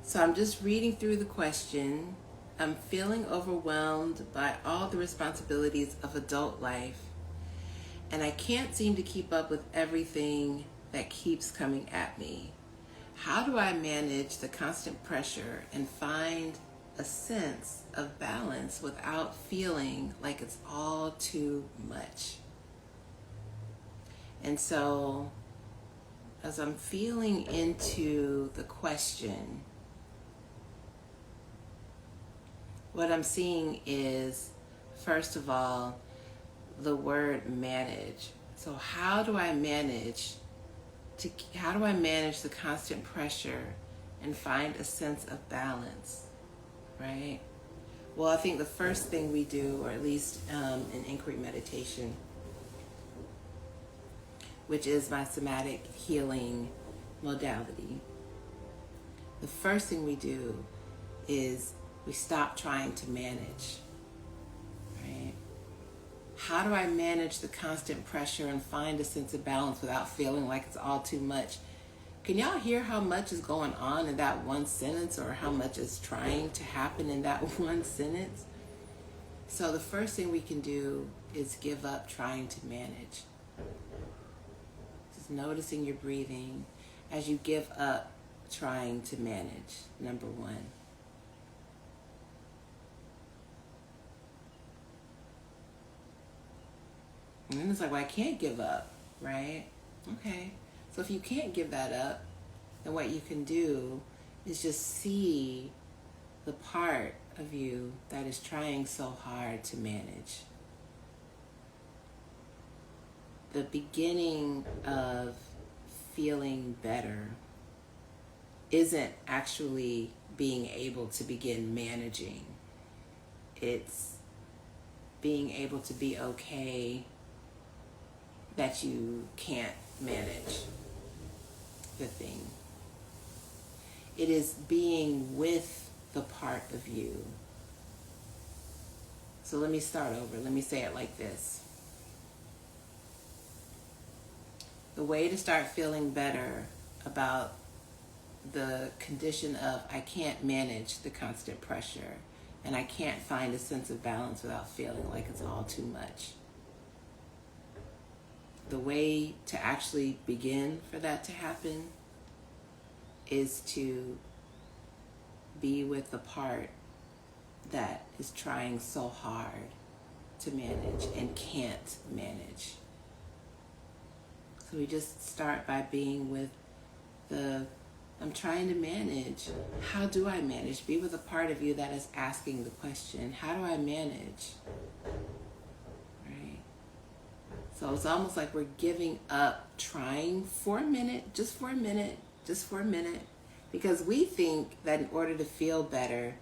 So I'm just reading through the question. I'm feeling overwhelmed by all the responsibilities of adult life, and I can't seem to keep up with everything that keeps coming at me. How do I manage the constant pressure and find a sense of balance without feeling like it's all too much? And so, as I'm feeling into the question, what I'm seeing is, first of all, the word manage. So how do I manage the constant pressure and find a sense of balance, right? Well, I think the first thing we do, or at least in inquiry meditation, which is my somatic healing modality, the first thing we do is we stop trying to manage, right? How do I manage the constant pressure and find a sense of balance without feeling like it's all too much? Can y'all hear how much is going on in that one sentence, or how much is trying to happen in that one sentence? So the first thing we can do is give up trying to manage. Just noticing your breathing as you give up trying to manage, number one. And then it's like, well, I can't give up, right? Okay. So if you can't give that up, then what you can do is just see the part of you that is trying so hard to manage. The beginning of feeling better isn't actually being able to begin managing. It's being able to be okay that you can't manage the thing. It is being with the part of you. So let me start over. Let me say it like this. The way to start feeling better about the condition of I can't manage the constant pressure and I can't find a sense of balance without feeling like it's all too much. The way to actually begin for that to happen is to be with the part that is trying so hard to manage and can't manage. So we just start by being with I'm trying to manage. How do I manage? Be with a part of you that is asking the question, how do I manage? Right? So it's almost like we're giving up trying for a minute, just for a minute, because we think that in order to feel better,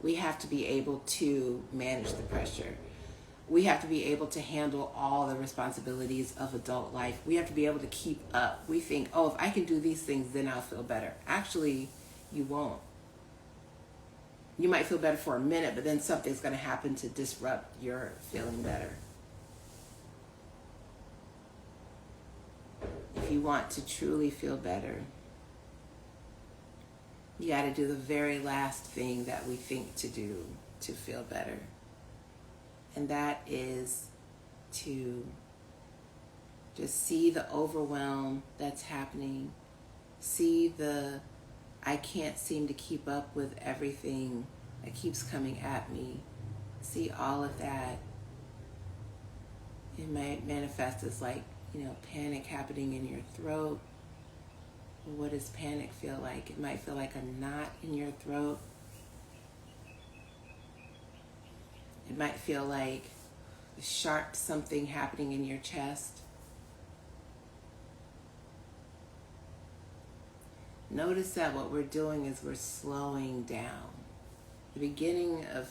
we have to be able to manage the pressure. We have to be able to handle all the responsibilities of adult life. We have to be able to keep up. We think, oh, if I can do these things, then I'll feel better. Actually, you won't. You might feel better for a minute, but then something's going to happen to disrupt your feeling better. If you want to truly feel better, you got to do the very last thing that we think to do to feel better. And that is to just see the overwhelm that's happening. See the I can't seem to keep up with everything that keeps coming at me. See all of that. It might manifest as like, panic happening in your throat. What does panic feel like? It might feel like a knot in your throat. It might feel like a sharp something happening in your chest. Notice that what we're doing is we're slowing down. The beginning of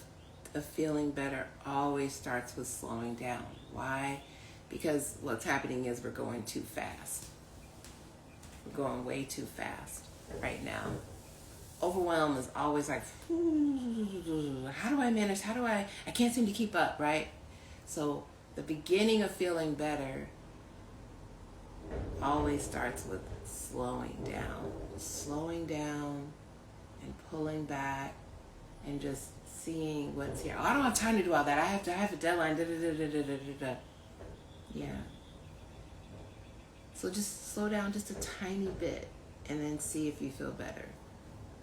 feeling better always starts with slowing down. Why? Because what's happening is we're going too fast. We're going way too fast right now. Overwhelm is always like, how do I manage? I can't seem to keep up, right? So the beginning of feeling better always starts with slowing down and pulling back and just seeing what's here. Oh, I don't have time to do all that. I have a deadline. Da, da, da, da, da, da, da, da. Yeah. So just slow down just a tiny bit and then see if you feel better.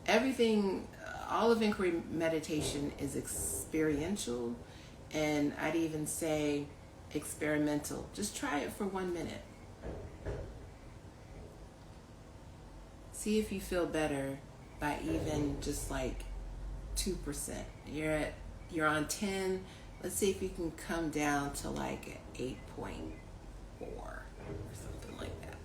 Everything, all of inquiry meditation is experiential, and I'd even say experimental. Just try it for 1 minute. See if you feel better by even just like 2%. You're on 10. Let's see if you can come down to like 8.4 or something like that.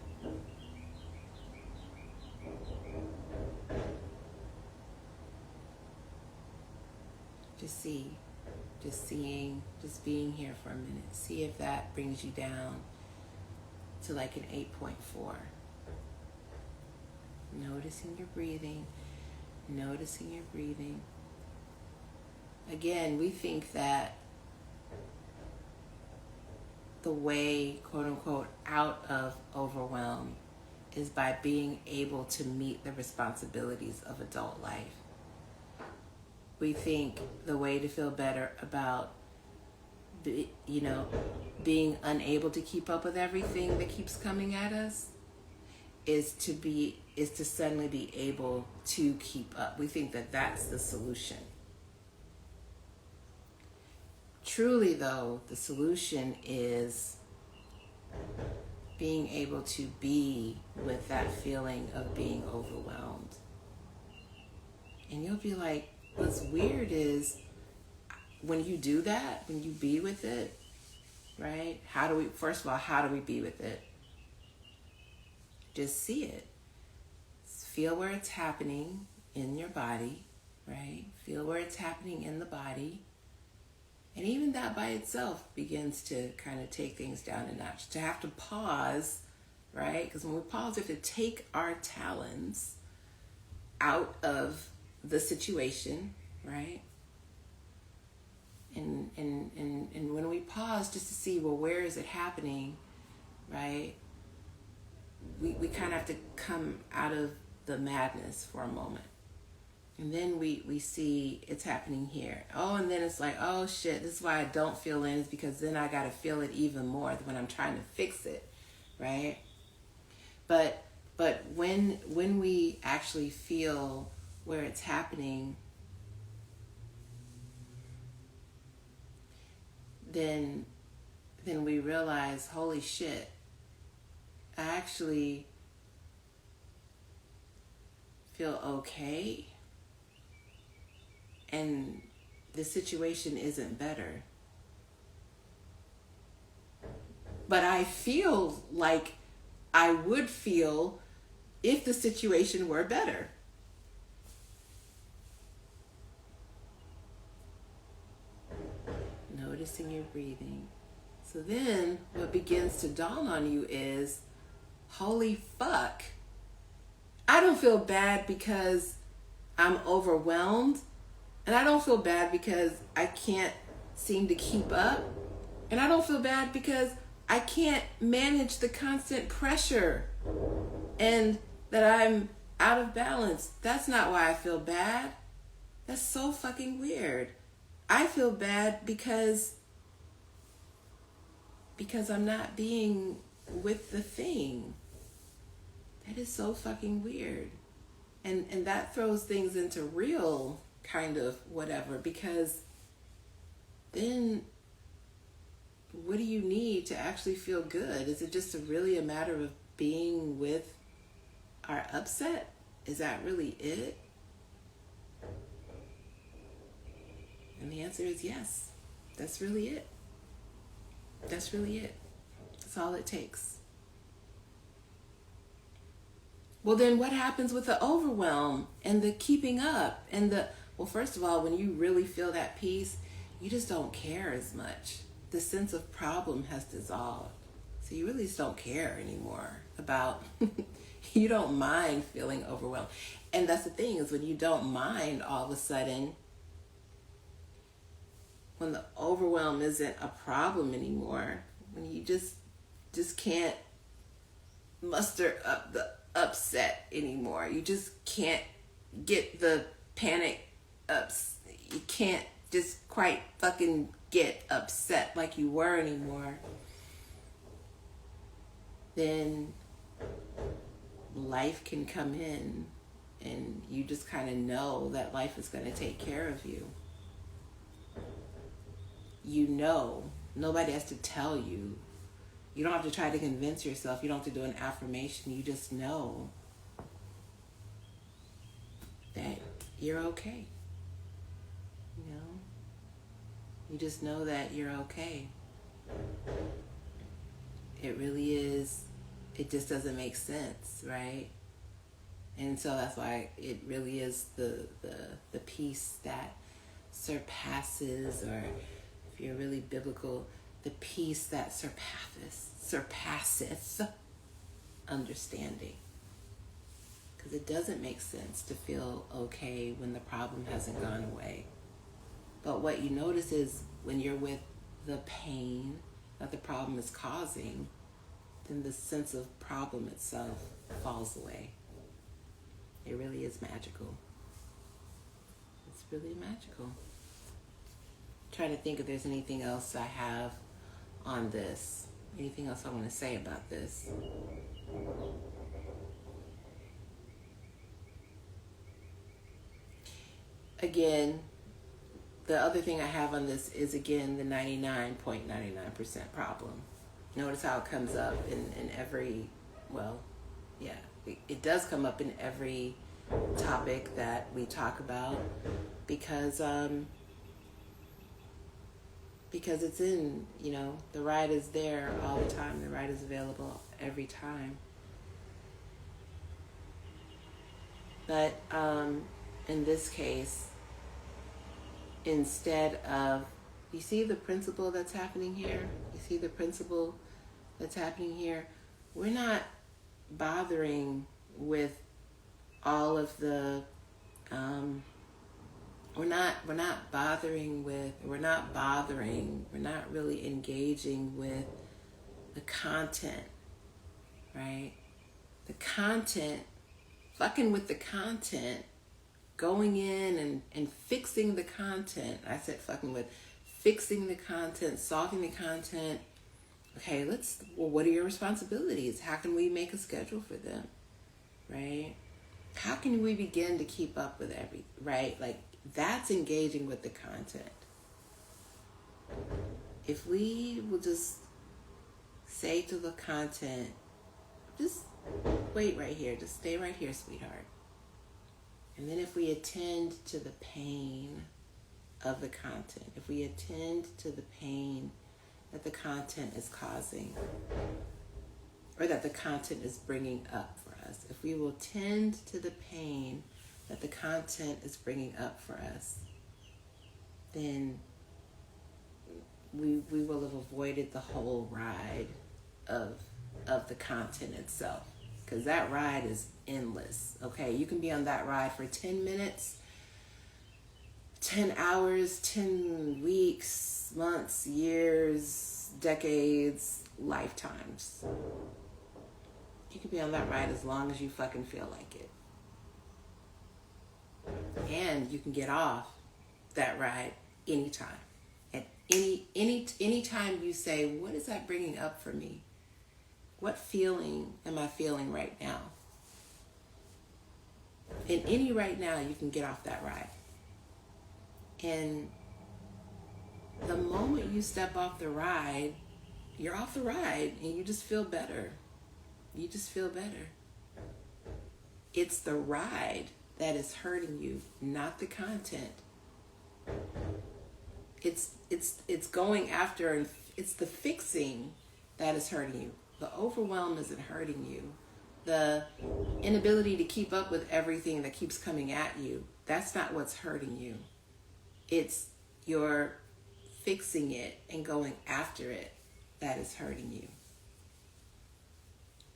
Just seeing, just being here for a minute. See if that brings you down to like an 8.4. Noticing your breathing, noticing your breathing. Again, we think that the way, quote unquote, out of overwhelm is by being able to meet the responsibilities of adult life. We think the way to feel better about, being unable to keep up with everything that keeps coming at us is to suddenly be able to keep up. We think that that's the solution. Truly, though, the solution is being able to be with that feeling of being overwhelmed. And you'll be like, what's weird is when you do that, when you be with it, right? First of all, how do we be with it? Just see it. Feel where it's happening in your body, right? Feel where it's happening in the body. And even that by itself begins to kind of take things down a notch. To have to pause, right? Because when we pause, we have to take our talons out of the situation, right? And when we pause just to see, well, where is it happening, right? We kind of have to come out of the madness for a moment. And then we see it's happening here. Oh, and then it's like, oh shit, this is why I don't feel in, is because then I got to feel it even more when I'm trying to fix it, right? But when we actually feel where it's happening, then we realize, holy shit, I actually feel okay, and the situation isn't better. But I feel like I would feel if the situation were better. Noticing your breathing. So then what begins to dawn on you is, holy fuck, I don't feel bad because I'm overwhelmed, and I don't feel bad because I can't seem to keep up, and I don't feel bad because I can't manage the constant pressure and that I'm out of balance. That's not why I feel bad. That's so fucking weird. I feel bad because I'm not being with the thing. That is so fucking weird. And that throws things into real kind of whatever, because then what do you need to actually feel good? Is it just really a matter of being with our upset? Is that really it? And the answer is yes. That's really it. That's really it. That's all it takes. Well, then what happens with the overwhelm and the keeping up and well, first of all, when you really feel that peace, you just don't care as much. The sense of problem has dissolved. So you really just don't care anymore about, you don't mind feeling overwhelmed. And that's the thing, is when you don't mind, all of a sudden, when the overwhelm isn't a problem anymore, when you just can't muster up the upset anymore, you just can't get the panic ups. You can't just quite fucking get upset like you were anymore. Then life can come in and you just kind of know that life is going to take care of you. You know, nobody has to tell you. You don't have to try to convince yourself. You don't have to do an affirmation. You just know that you're okay. You know? You just know that you're okay. It really is, it just doesn't make sense, right? And so that's why it really is the peace that surpasses, or if you're really biblical, the peace that surpasseth understanding. Because it doesn't make sense to feel okay when the problem hasn't gone away. But what you notice is when you're with the pain that the problem is causing, then the sense of problem itself falls away. It really is magical. It's really magical. I'm trying to think if there's anything else I have on this. Anything else I want to say about this? Again, the other thing I have on this is, again, the 99.99% problem. Notice how it comes up in every, well, yeah, it does come up in every topic that we talk about, because it's in, you know, the ride is there all the time. The ride is available every time. But in this case, instead of, you see the principle that's happening here? You see the principle that's happening here? We're not bothering with all of the, we're not really engaging with the content, right? The content, fucking with the content, going in and fixing the content. I said fucking with, fixing the content, solving the content. Okay, what are your responsibilities? How can we make a schedule for them, right? How can we begin to keep up with right? Like, that's engaging with the content. If we will just say to the content, just wait right here, just stay right here, sweetheart. And then if we attend to the pain of the content, if we attend to the pain that the content is causing, or that the content is bringing up for us, if we will tend to the pain that the content is bringing up for us, then we will have avoided the whole ride of the content itself. Because that ride is endless, okay? You can be on that ride for 10 minutes, 10 hours, 10 weeks, months, years, decades, lifetimes. You can be on that ride as long as you fucking feel like it. And you can get off that ride anytime. At any time you say, what is that bringing up for me? What feeling am I feeling right now? In any right now, you can get off that ride. And the moment you step off the ride, you're off the ride and you just feel better. You just feel better. It's the ride that is hurting you, not the content. It's going after, and it's the fixing that is hurting you. The overwhelm isn't hurting you. The inability to keep up with everything that keeps coming at you, that's not what's hurting you. It's your fixing it and going after it that is hurting you.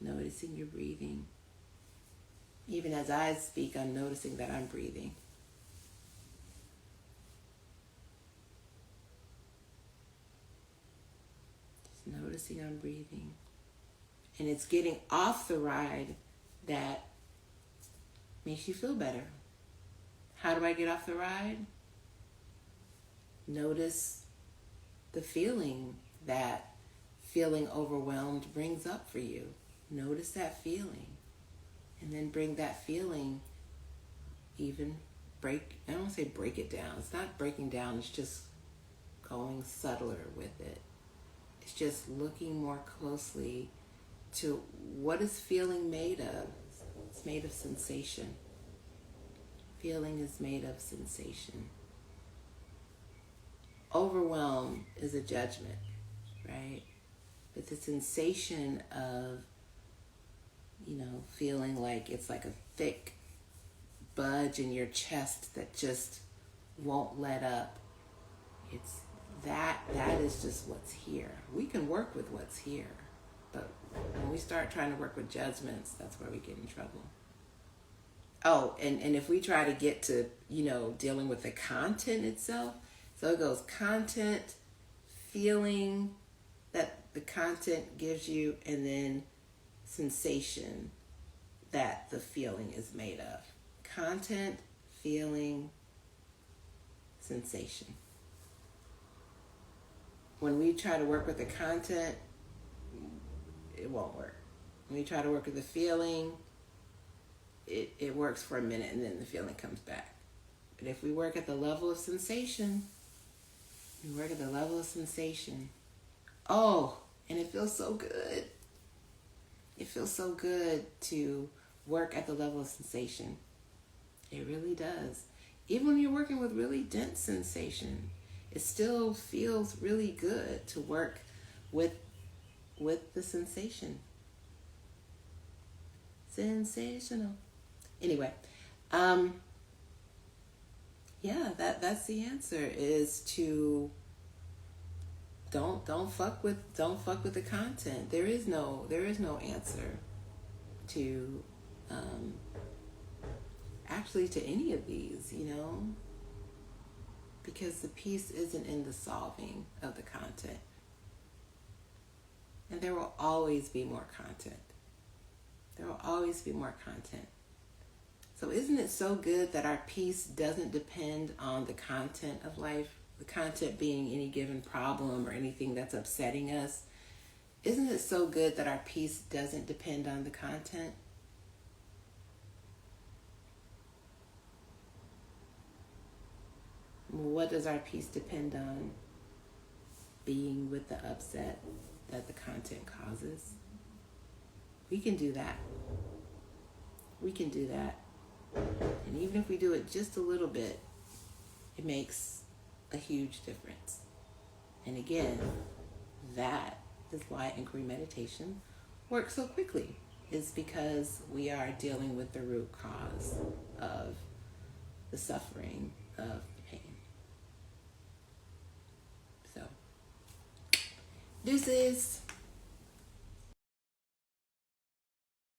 Noticing your breathing. Even as I speak, I'm noticing that I'm breathing. Just noticing I'm breathing. And it's getting off the ride that makes you feel better. How do I get off the ride? Notice the feeling that feeling overwhelmed brings up for you. Notice that feeling. And then bring that feeling, even I don't want to say break it down. It's not breaking down, it's just going subtler with it. It's just looking more closely to what is feeling made of. It's made of sensation. Feeling is made of sensation. Overwhelm is a judgment, right? But the sensation of, feeling like it's like a thick budge in your chest that just won't let up. It's that is just what's here. We can work with what's here, but when we start trying to work with judgments, that's where we get in trouble. Oh, and if we try to get to, dealing with the content itself, so it goes content, feeling that the content gives you, and then sensation that the feeling is made of. Content, feeling, sensation. When we try to work with the content, it won't work. When we try to work with the feeling, it works for a minute and then the feeling comes back. But if we work at the level of sensation, oh, and it feels so good. It feels so good to work at the level of sensation. It really does. Even when you're working with really dense sensation, it still feels really good to work with the sensation. Sensational. Anyway, that's the answer, is to don't fuck with the content. There is no answer to actually to any of these, because the peace isn't in the solving of the content. And there will always be more content. So isn't it so good that our peace doesn't depend on the content of life? The content being any given problem or anything that's upsetting us. Isn't it so good that our peace doesn't depend on the content? What does our peace depend on? Being with the upset that the content causes. We can do that. And even if we do it just a little bit, it makes a huge difference. And again, that is why inquiry meditation works so quickly. It's because we are dealing with the root cause of the suffering, of the pain. So, deuces.